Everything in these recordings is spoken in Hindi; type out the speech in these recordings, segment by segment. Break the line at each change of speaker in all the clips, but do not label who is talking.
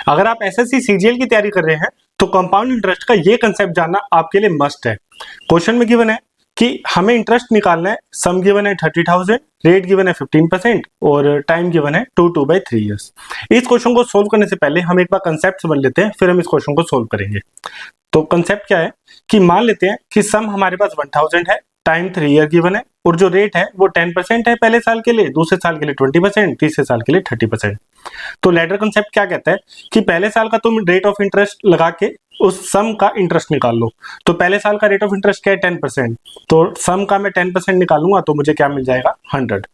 अगर आप एसएससी सीजीएल की तैयारी कर रहे हैं तो कंपाउंड इंटरेस्ट का ये कंसेप्ट जानना आपके लिए मस्ट है। क्वेश्चन में गिवन है कि हमें इंटरेस्ट निकालना है, सम गिवन है 30,000, रेट गिवन है 15% और टाइम गिवन है 2/3 ईयर्स। इस क्वेश्चन को सोल्व करने से पहले हम एक बार कंसेप्ट समझ लेते हैं, फिर हम इस क्वेश्चन को सोल्व करेंगे। तो कंसेप्ट क्या है कि मान लेते हैं कि सम हमारे पास 1000 है, टाइम 3 ईयर गिवन है और जो रेट है वो 10% है पहले साल के लिए, दूसरे साल के लिए 20%, तीसरे साल के लिए 30%। तो लैडर कंसेप्ट क्या कहता है कि पहले साल का तुम रेट ऑफ इंटरेस्ट लगा के उस सम का इंटरेस्ट निकाल लो। तो पहले साल का रेट ऑफ इंटरेस्ट क्या है 10%, तो सम का मैं 10% निकालूंगा तो मुझे क्या मिल जाएगा 100।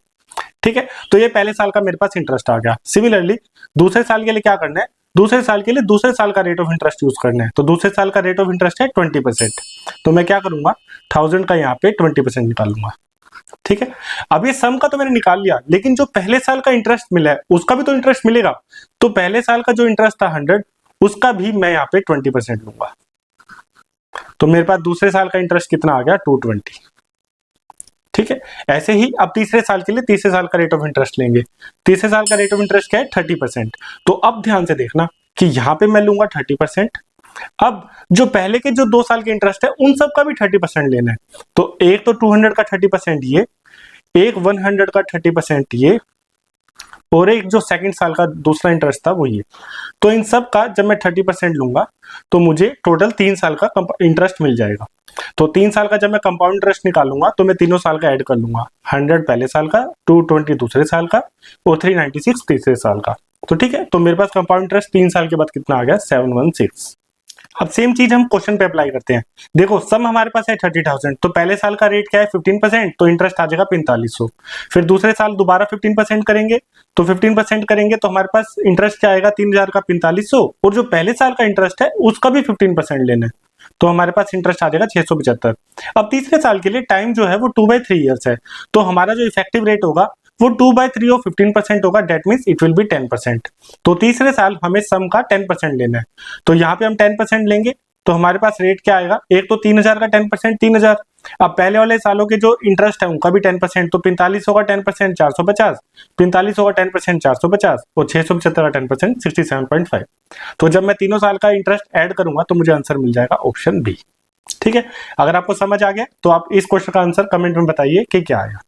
ठीक है, तो ये पहले साल का मेरे पास इंटरेस्ट आ गया। सिमिलरली दूसरे साल के लिए क्या करना है, दूसरे साल के लिए दूसरे साल का रेट ऑफ इंटरेस्ट यूज करना है। तो दूसरे साल का रेट ऑफ इंटरेस्ट है 20%, तो मैं क्या करूंगा 1000 का यहाँ पे 20% निकालूंगा। ठीक है, अब ये सम का तो मैंने निकाल लिया, लेकिन जो पहले साल का इंटरेस्ट मिला है उसका भी तो इंटरेस्ट मिलेगा। तो पहले साल का जो इंटरेस्ट था 100, उसका भी मैं यहाँ पे 20% लूंगा। तो मेरे पास दूसरे साल का इंटरेस्ट कितना आ गया 220। ठीक है, ऐसे ही अब तीसरे साल के लिए तीसरे साल का रेट ऑफ इंटरेस्ट लेंगे। तीसरे साल का रेट ऑफ इंटरेस्ट क्या है 30%। तो अब ध्यान से देखना कि यहाँ पे मैं लूंगा 30%। अब जो पहले के जो 2 साल के इंटरेस्ट है उन सब का भी 30% लेना है। तो एक तो 200 का 30% ये, एक 100 का 30% ये, और एक जो सेकंड साल का दूसरा इंटरेस्ट था वो ये। तो इन सब का जब मैं 30% लूंगा तो मुझे टोटल 3 साल का इंटरेस्ट मिल जाएगा। तो 3 साल का जब मैं कंपाउंड इंटरेस्ट निकालूंगा तो मैं तीनों साल का ऐड कर लूंगा, 100 पहले साल का, 220 दूसरे साल का और 396 तीसरे साल का। तो ठीक है, तो मेरे पास कंपाउंड इंटरेस्ट 3 साल के बाद कितना आ गया 716। अब सेम चीज हम क्वेश्चन पे अप्लाई करते हैं। देखो सम हमारे पास है 30,000, तो पहले साल का रेट क्या है 15%, तो इंटरेस्ट आ जाएगा 4500। फिर दूसरे साल दोबारा 15% करेंगे, तो 15% करेंगे तो हमारे पास इंटरेस्ट क्या आएगा 3000 का 4500, और जो पहले साल का इंटरेस्ट है उसका भी 15% लेना है, तो हमारे पास इंटरेस्ट आ जाएगा 675। अब तीसरे साल के लिए टाइम जो है वो 2/3 ईयर्स है, तो हमारा जो इफेक्टिव रेट होगा वो 2/3 और 15% होगा, that means it will be 10%। तो तीसरे साल हमें सम का 10% लेना है, तो यहाँ पे हम 10% लेंगे तो हमारे पास रेट क्या आएगा, एक तो 3000 का 10% 3000। अब पहले वाले सालों के जो इंटरेस्ट है उनका भी 10%, तो 45 होगा 10% 450, 45 होगा 10% 450 और 675 का 10% 67.5। तो जब मैं तीनों साल का इंटरेस्ट ऐड करूंगा तो मुझे आंसर मिल जाएगा ऑप्शन बी। ठीक है, अगर आपको समझ आ गया तो आप इस क्वेश्चन का आंसर कमेंट में बताइए कि क्या आएगा।